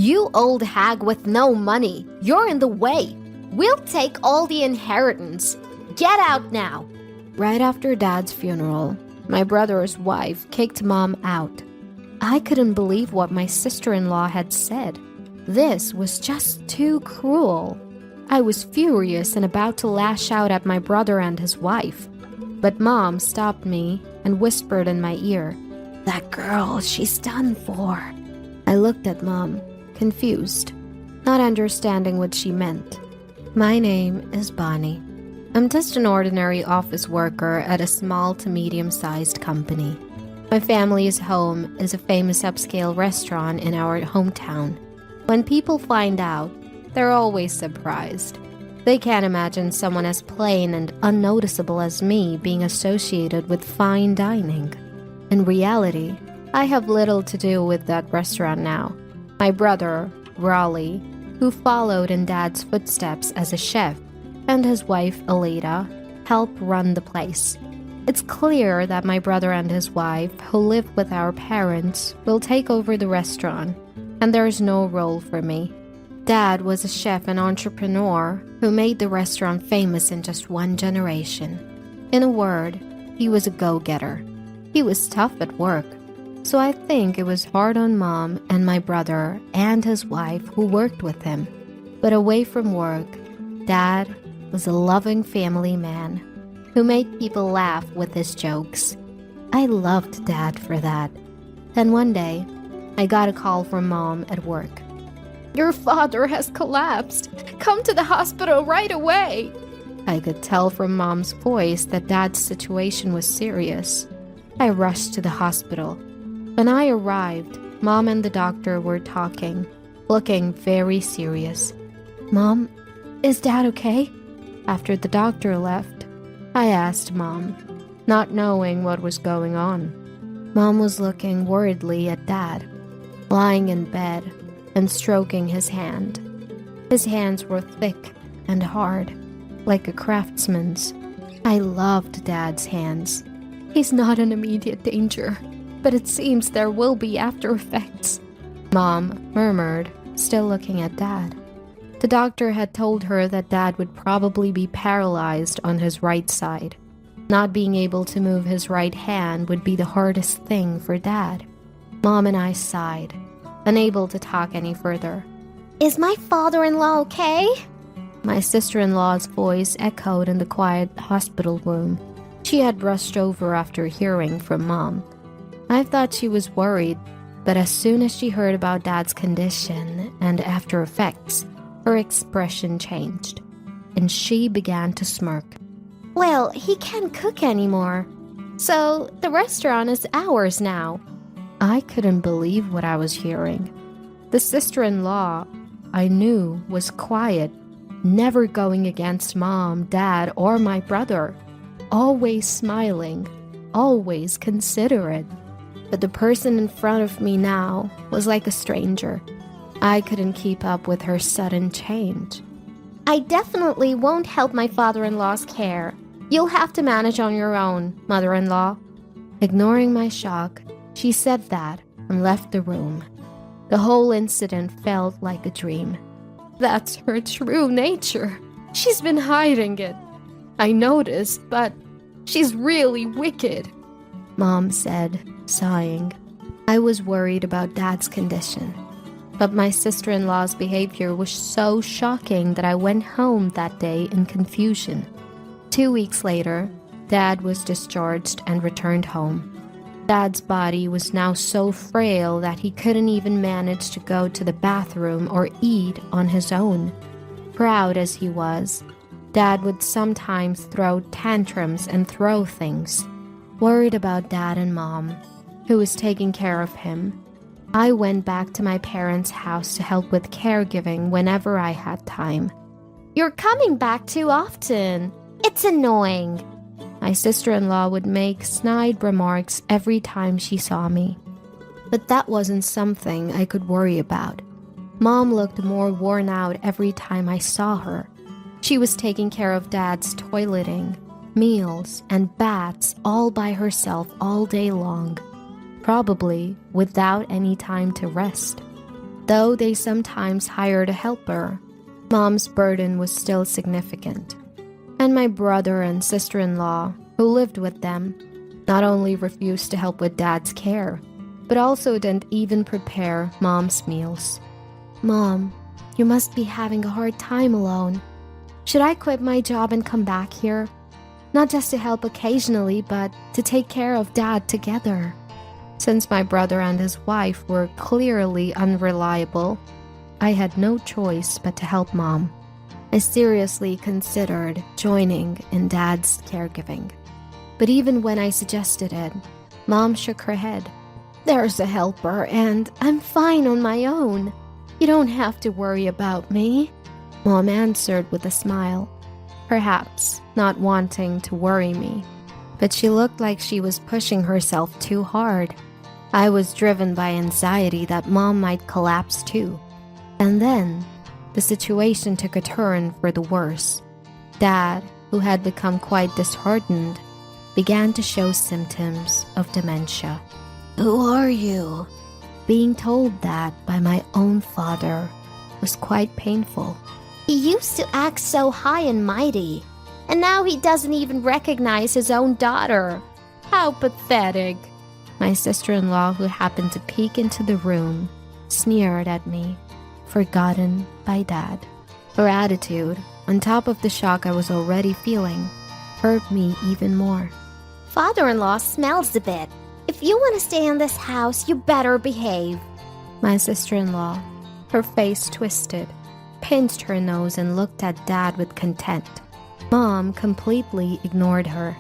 "You old hag with no money, you're in the way. We'll take all the inheritance. Get out now." Right after Dad's funeral, my brother's wife kicked Mom out. I couldn't believe what my sister-in-law had said. This was just too cruel. I was furious and about to lash out at my brother and his wife. But Mom stopped me and whispered in my ear, "That girl, she's done for." I looked at Mom, confused, not understanding what she meant. My name is Bonnie. I'm just an ordinary office worker at a small to medium-sized company. My family's home is a famous upscale restaurant in our hometown. When people find out, they're always surprised. They can't imagine someone as plain and unnoticeable as me being associated with fine dining. In reality, I have little to do with that restaurant now. My brother, Raleigh, who followed in Dad's footsteps as a chef, and his wife, Alida, help run the place. It's clear that my brother and his wife, who live with our parents, will take over the restaurant, and there is no role for me. Dad was a chef and entrepreneur who made the restaurant famous in just one generation. In a word, he was a go-getter. He was tough at work, so I think it was hard on Mom and my brother and his wife who worked with him. But away from work, Dad was a loving family man who made people laugh with his jokes. I loved Dad for that. Then one day, I got a call from Mom at work. "Your father has collapsed. Come to the hospital right away." I could tell from Mom's voice that Dad's situation was serious. I rushed to the hospital. When I arrived, Mom and the doctor were talking, looking very serious. "Mom, is Dad okay?" After the doctor left, I asked Mom, not knowing what was going on. Mom was looking worriedly at Dad, lying in bed and stroking his hand. His hands were thick and hard, like a craftsman's. I loved Dad's hands. "He's not in immediate danger, but it seems there will be after effects," Mom murmured, still looking at Dad. The doctor had told her that Dad would probably be paralyzed on his right side. Not being able to move his right hand would be the hardest thing for Dad. Mom and I sighed, unable to talk any further. "Is my father-in-law okay?" My sister-in-law's voice echoed in the quiet hospital room. She had brushed over after hearing from Mom. I thought she was worried, but as soon as she heard about Dad's condition and after effects, her expression changed, and she began to smirk. "Well, he can't cook anymore, so the restaurant is ours now." I couldn't believe what I was hearing. The sister-in-law I knew was quiet, never going against Mom, Dad, or my brother, always smiling, always considerate. But the person in front of me now was like a stranger. I couldn't keep up with her sudden change. "I definitely won't help my father-in-law's care. You'll have to manage on your own, mother-in-law." Ignoring my shock, she said that and left the room. The whole incident felt like a dream. That's her true nature. She's been hiding it. I noticed, but she's really wicked, Mom said, sighing. I was worried about Dad's condition, but my sister-in-law's behavior was so shocking that I went home that day in confusion. 2 weeks later, Dad was discharged and returned home. Dad's body was now so frail that he couldn't even manage to go to the bathroom or eat on his own. Proud as he was, Dad would sometimes throw tantrums and throw things. Worried about Dad and Mom, who was taking care of him, I went back to my parents' house to help with caregiving whenever I had time. "You're coming back too often. It's annoying." My sister-in-law would make snide remarks every time she saw me. But that wasn't something I could worry about. Mom looked more worn out every time I saw her. She was taking care of Dad's toileting, meals, and baths all by herself all day long, probably without any time to rest. Though they sometimes hired a helper, Mom's burden was still significant. And my brother and sister-in-law, who lived with them, not only refused to help with Dad's care, but also didn't even prepare Mom's meals. "Mom, you must be having a hard time alone. Should I quit my job and come back here? Not just to help occasionally, but to take care of Dad together." Since my brother and his wife were clearly unreliable, I had no choice but to help Mom. I seriously considered joining in Dad's caregiving. But even when I suggested it, Mom shook her head. "There's a helper, and I'm fine on my own. You don't have to worry about me," Mom answered with a smile, perhaps not wanting to worry me. But she looked like she was pushing herself too hard. I was driven by anxiety that Mom might collapse too. And then, the situation took a turn for the worse. Dad, who had become quite disheartened, began to show symptoms of dementia. "Who are you?" Being told that by my own father was quite painful. "He used to act so high and mighty, and now he doesn't even recognize his own daughter. How pathetic." My sister-in-law, who happened to peek into the room, sneered at me. Forgotten by Dad. Her attitude, on top of the shock I was already feeling, hurt me even more. "Father-in-law smells a bit. If you want to stay in this house, you better behave." My sister-in-law, her face twisted, pinched her nose and looked at Dad with contempt. Mom completely ignored her.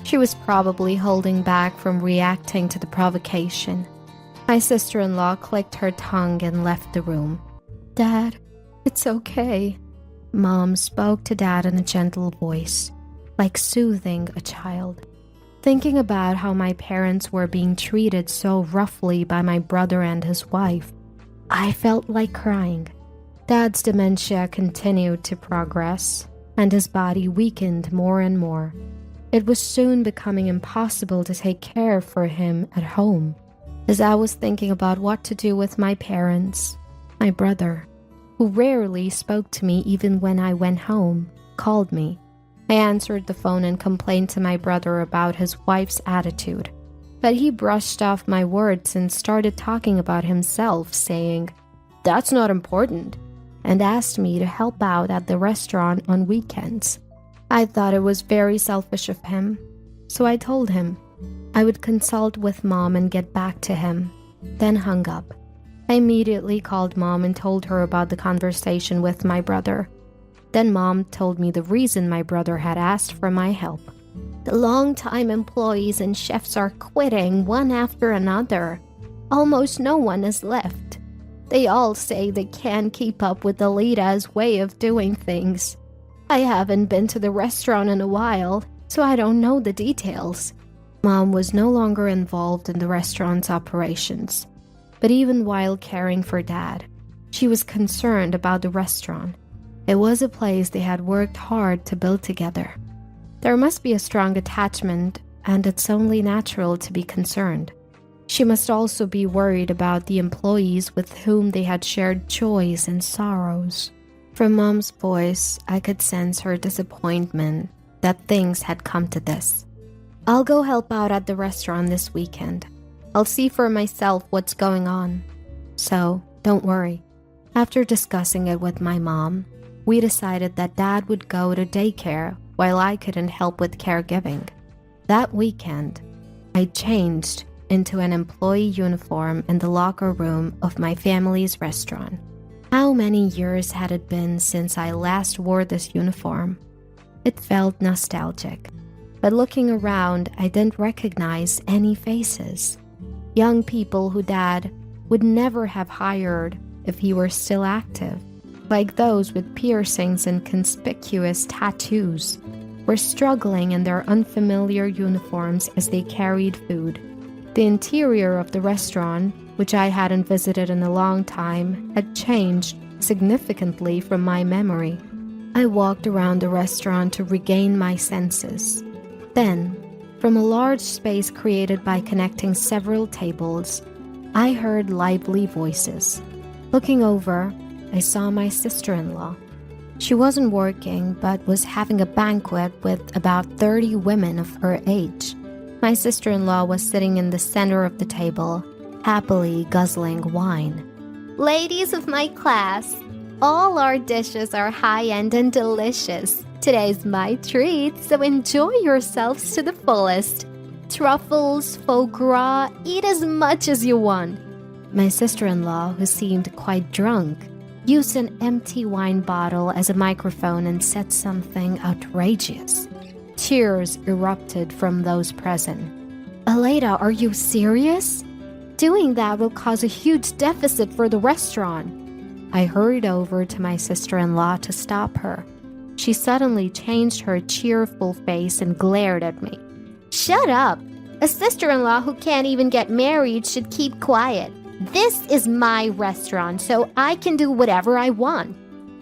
She was probably holding back from reacting to the provocation. My sister-in-law clicked her tongue and left the room. "Dad, it's okay." Mom spoke to Dad in a gentle voice, like soothing a child. Thinking about how my parents were being treated so roughly by my brother and his wife, I felt like crying. Dad's dementia continued to progress, and his body weakened more and more. It was soon becoming impossible to take care for him at home. As I was thinking about what to do with my parents, my brother, who rarely spoke to me even when I went home, called me. I answered the phone and complained to my brother about his wife's attitude. But he brushed off my words and started talking about himself, saying, "That's not important," and asked me to help out at the restaurant on weekends. I thought it was very selfish of him, so I told him I would consult with Mom and get back to him, then hung up. I immediately called Mom and told her about the conversation with my brother. Then Mom told me the reason my brother had asked for my help. "The long-time employees and chefs are quitting one after another. Almost no one is left. They all say they can't keep up with Alita's way of doing things. I haven't been to the restaurant in a while, so I don't know the details." Mom was no longer involved in the restaurant's operations. But even while caring for Dad, she was concerned about the restaurant. It was a place they had worked hard to build together. There must be a strong attachment, and it's only natural to be concerned. She must also be worried about the employees with whom they had shared joys and sorrows. From Mom's voice, I could sense her disappointment that things had come to this. "I'll go help out at the restaurant this weekend. I'll see for myself what's going on. So, don't worry." After discussing it with my mom, we decided that Dad would go to daycare while I couldn't help with caregiving. That weekend, I changed into an employee uniform in the locker room of my family's restaurant. How many years had it been since I last wore this uniform? It felt nostalgic. But looking around, I didn't recognize any faces. Young people who Dad would never have hired if he were still active, like those with piercings and conspicuous tattoos, were struggling in their unfamiliar uniforms as they carried food. The interior of the restaurant, which I hadn't visited in a long time, had changed significantly from my memory. I walked around the restaurant to regain my senses. Then, from a large space created by connecting several tables, I heard lively voices. Looking over, I saw my sister-in-law. She wasn't working, but was having a banquet with about 30 women of her age. My sister-in-law was sitting in the center of the table, happily guzzling wine. Ladies of my class, all our dishes are high-end and delicious. Today's my treat, so enjoy yourselves to the fullest. Truffles, foie gras, eat as much as you want. My sister-in-law, who seemed quite drunk, used an empty wine bottle as a microphone and said something outrageous. Cheers erupted from those present. Aleda, are you serious? Doing that will cause a huge deficit for the restaurant. I hurried over to my sister-in-law to stop her. She suddenly changed her cheerful face and glared at me. Shut up! A sister-in-law who can't even get married should keep quiet. This is my restaurant, so I can do whatever I want.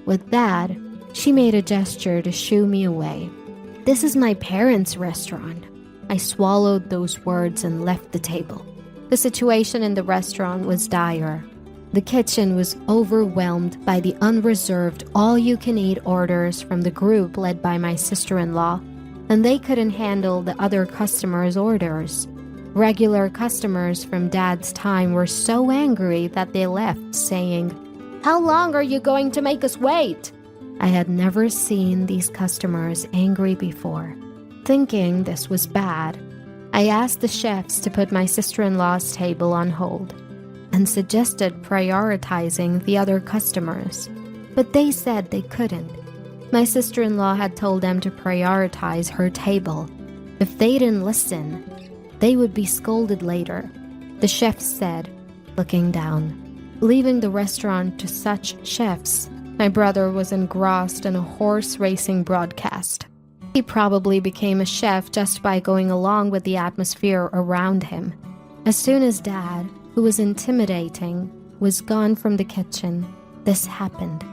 With that, she made a gesture to shoo me away. This is my parents' restaurant. I swallowed those words and left the table. The situation in the restaurant was dire. The kitchen was overwhelmed by the unreserved all-you-can-eat orders from the group led by my sister-in-law, and they couldn't handle the other customers' orders. Regular customers from Dad's time were so angry that they left, saying, "How long are you going to make us wait?" I had never seen these customers angry before. Thinking this was bad, I asked the chefs to put my sister-in-law's table on hold and suggested prioritizing the other customers, but they said they couldn't. My sister-in-law had told them to prioritize her table. If they didn't listen, they would be scolded later, the chef said, looking down. Leaving the restaurant to such chefs, my brother was engrossed in a horse racing broadcast. He probably became a chef just by going along with the atmosphere around him. As soon as Dad, who was intimidating, was gone from the kitchen, this happened.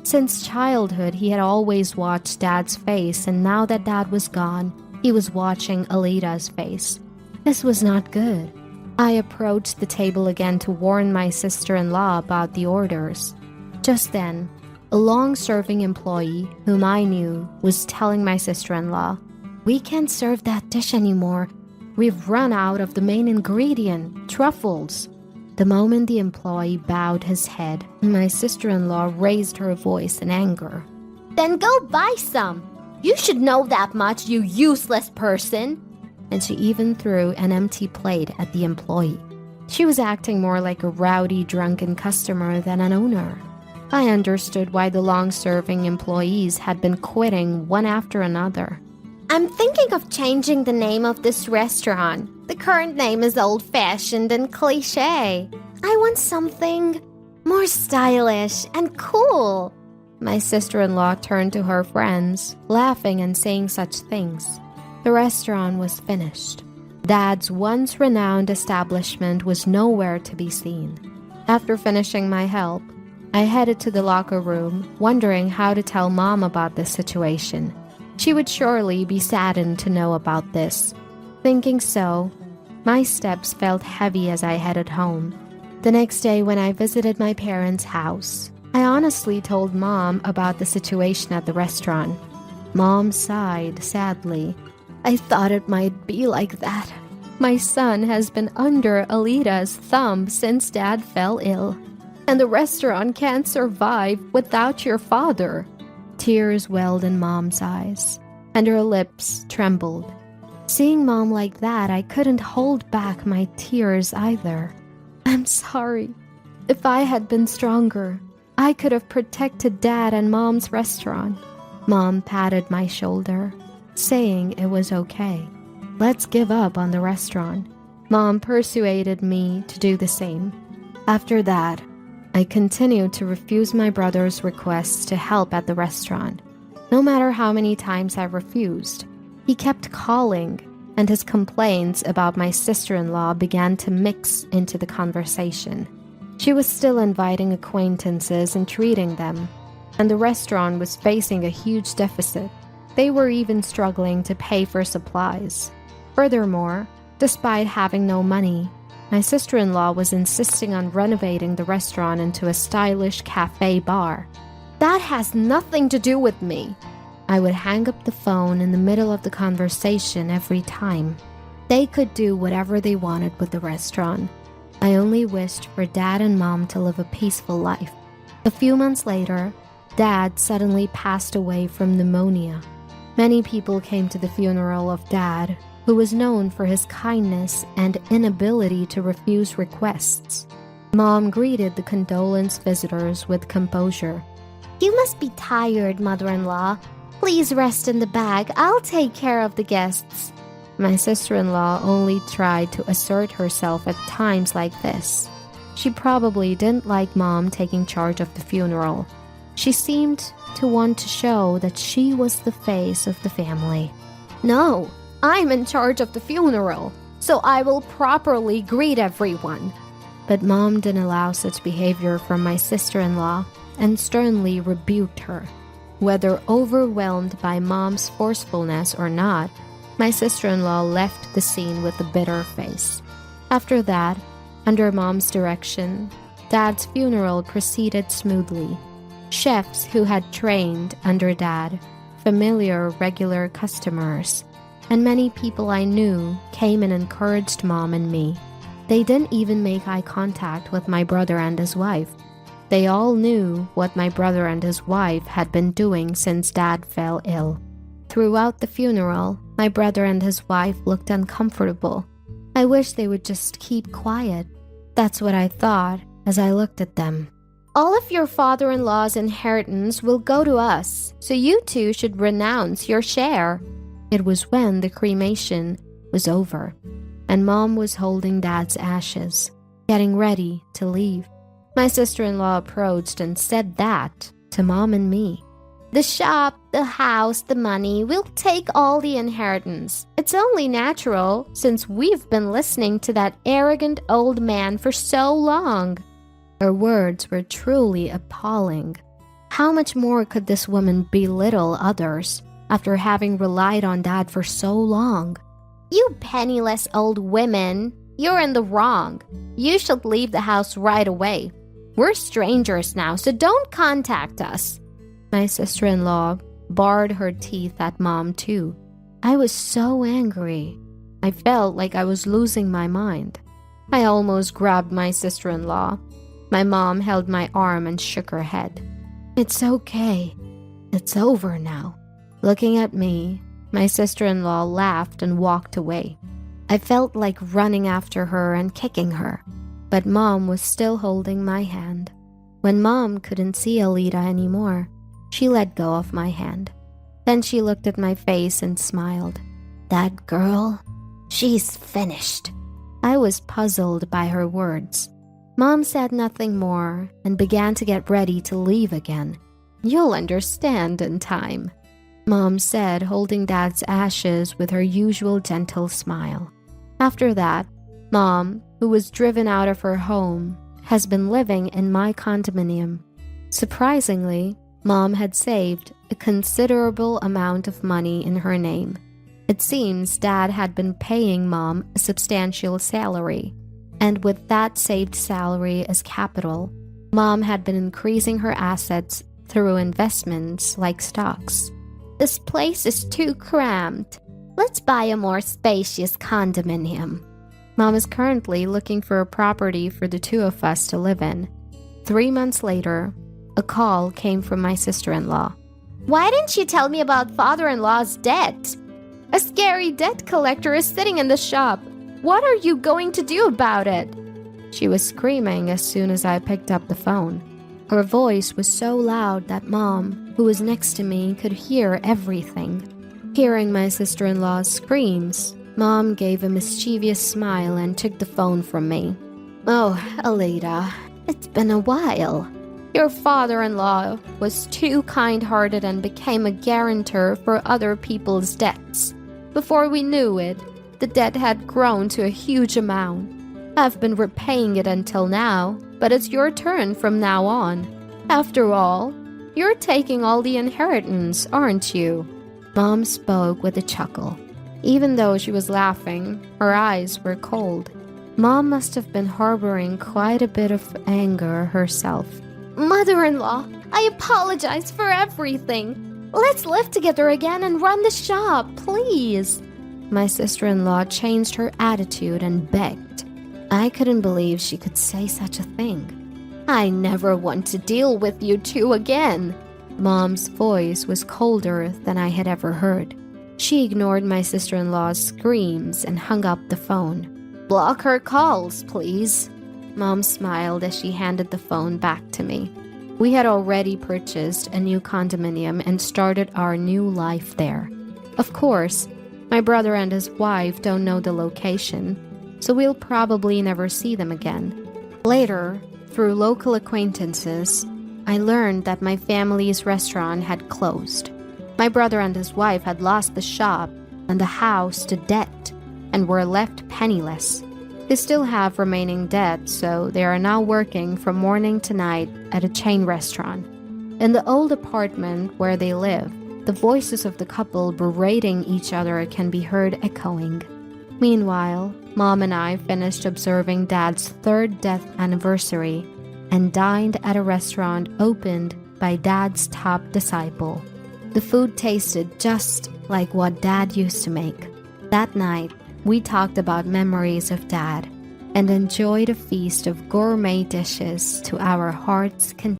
Since childhood, he had always watched Dad's face, and now that Dad was gone, he was watching Aleda's face. This was not good. I approached the table again to warn my sister-in-law about the orders. Just then, a long-serving employee, whom I knew, was telling my sister-in-law, "We can't serve that dish anymore. We've run out of the main ingredient, truffles." The moment the employee bowed his head, my sister-in-law raised her voice in anger. "Then go buy some! You should know that much, you useless person!" And she even threw an empty plate at the employee. She was acting more like a rowdy, drunken customer than an owner. I understood why the long-serving employees had been quitting one after another. "I'm thinking of changing the name of this restaurant. The current name is old-fashioned and cliché. I want something more stylish and cool." My sister-in-law turned to her friends, laughing and saying such things. The restaurant was finished. Dad's once renowned establishment was nowhere to be seen. After finishing my help, I headed to the locker room, wondering how to tell Mom about this situation. She would surely be saddened to know about this. Thinking so, my steps felt heavy as I headed home. The next day when I visited my parents' house, I honestly told Mom about the situation at the restaurant. Mom sighed sadly. "I thought it might be like that. My son has been under Aleda's thumb since Dad fell ill. And the restaurant can't survive without your father." Tears welled in Mom's eyes, and her lips trembled. Seeing Mom like that, I couldn't hold back my tears either. "I'm sorry. If I had been stronger, I could have protected Dad and Mom's restaurant." Mom patted my shoulder, saying it was okay. "Let's give up on the restaurant." Mom persuaded me to do the same. After that, I continued to refuse my brother's requests to help at the restaurant. No matter how many times I refused, he kept calling, and his complaints about my sister-in-law began to mix into the conversation. She was still inviting acquaintances and treating them, and the restaurant was facing a huge deficit. They were even struggling to pay for supplies. Furthermore, despite having no money, My sister-in-law was insisting on renovating the restaurant into a stylish cafe bar. That has nothing to do with me. I would hang up the phone in the middle of the conversation every time. They could do whatever they wanted with the restaurant. I only wished for Dad and Mom to live a peaceful life. A few months later, Dad suddenly passed away from pneumonia. Many people came to the funeral of Dad, who was known for his kindness and inability to refuse requests. Mom greeted the condolence visitors with composure. "You must be tired, mother-in-law. Please rest in the bag. I'll take care of the guests." My sister-in-law only tried to assert herself at times like this. She probably didn't like Mom taking charge of the funeral. She seemed to want to show that she was the face of the family. "No, I'm in charge of the funeral, so I will properly greet everyone." But Mom didn't allow such behavior from my sister-in-law and sternly rebuked her. Whether overwhelmed by Mom's forcefulness or not, my sister-in-law left the scene with a bitter face. After that, under Mom's direction, Dad's funeral proceeded smoothly. Chefs who had trained under Dad, familiar regular customers, and many people I knew came and encouraged Mom and me. They didn't even make eye contact with my brother and his wife. They all knew what my brother and his wife had been doing since Dad fell ill. Throughout the funeral, my brother and his wife looked uncomfortable. I wish they would just keep quiet. That's what I thought as I looked at them. "All of your father-in-law's inheritance will go to us, so you two should renounce your share." It was when the cremation was over, and Mom was holding Dad's ashes, getting ready to leave. My sister-in-law approached and said that to Mom and me. "The shop, the house, the money, we'll take all the inheritance. It's only natural, since we've been listening to that arrogant old man for so long." Her words were truly appalling. How much more could this woman belittle others after having relied on Dad for so long? "You penniless old women, you're in the wrong. You should leave the house right away. We're strangers now, so don't contact us." My sister-in-law bared her teeth at Mom too. I was so angry. I felt like I was losing my mind. I almost grabbed my sister-in-law. My mom held my arm and shook her head. "It's okay. It's over now." Looking at me, my sister-in-law laughed and walked away. I felt like running after her and kicking her, but Mom was still holding my hand. When Mom couldn't see Alita anymore, she let go of my hand. Then she looked at my face and smiled. "That girl, she's finished." I was puzzled by her words. Mom said nothing more and began to get ready to leave again. "You'll understand in time," Mom said, holding Dad's ashes with her usual gentle smile. After that, Mom, who was driven out of her home, has been living in my condominium. Surprisingly, Mom had saved a considerable amount of money in her name. It seems Dad had been paying Mom a substantial salary, and with that saved salary as capital, Mom had been increasing her assets through investments like stocks. "This place is too cramped. Let's buy a more spacious condominium." Mom is currently looking for a property for the two of us to live in. 3 months later, a call came from my sister-in-law. "Why didn't you tell me about father-in-law's debt? A scary debt collector is sitting in the shop. What are you going to do about it?" She was screaming as soon as I picked up the phone. Her voice was so loud that Mom, who was next to me, could hear everything. Hearing my sister-in-law's screams, Mom gave a mischievous smile and took the phone from me. "Oh, Alita, it's been a while. Your father-in-law was too kind-hearted and became a guarantor for other people's debts. Before we knew it, the debt had grown to a huge amount. I've been repaying it until now, but it's your turn from now on. After all, you're taking all the inheritance, aren't you?" Mom spoke with a chuckle. Even though she was laughing, her eyes were cold. Mom must have been harboring quite a bit of anger herself. Mother-in-law, I apologize for everything. Let's live together again and run the shop, please. My sister-in-law changed her attitude and begged. I couldn't believe she could say such a thing. I never want to deal with you two again. Mom's voice was colder than I had ever heard. She ignored my sister-in-law's screams and hung up the phone. Block her calls, please. Mom smiled as she handed the phone back to me. We had already purchased a new condominium and started our new life there. Of course, my brother and his wife don't know the location, so we'll probably never see them again. Later, through local acquaintances, I learned that my family's restaurant had closed. My brother and his wife had lost the shop and the house to debt and were left penniless. They still have remaining debt, so they are now working from morning to night at a chain restaurant. In the old apartment where they live, the voices of the couple berating each other can be heard echoing. Meanwhile, Mom and I finished observing Dad's 3rd death anniversary and dined at a restaurant opened by Dad's top disciple. The food tasted just like what Dad used to make. That night, we talked about memories of Dad and enjoyed a feast of gourmet dishes to our heart's content.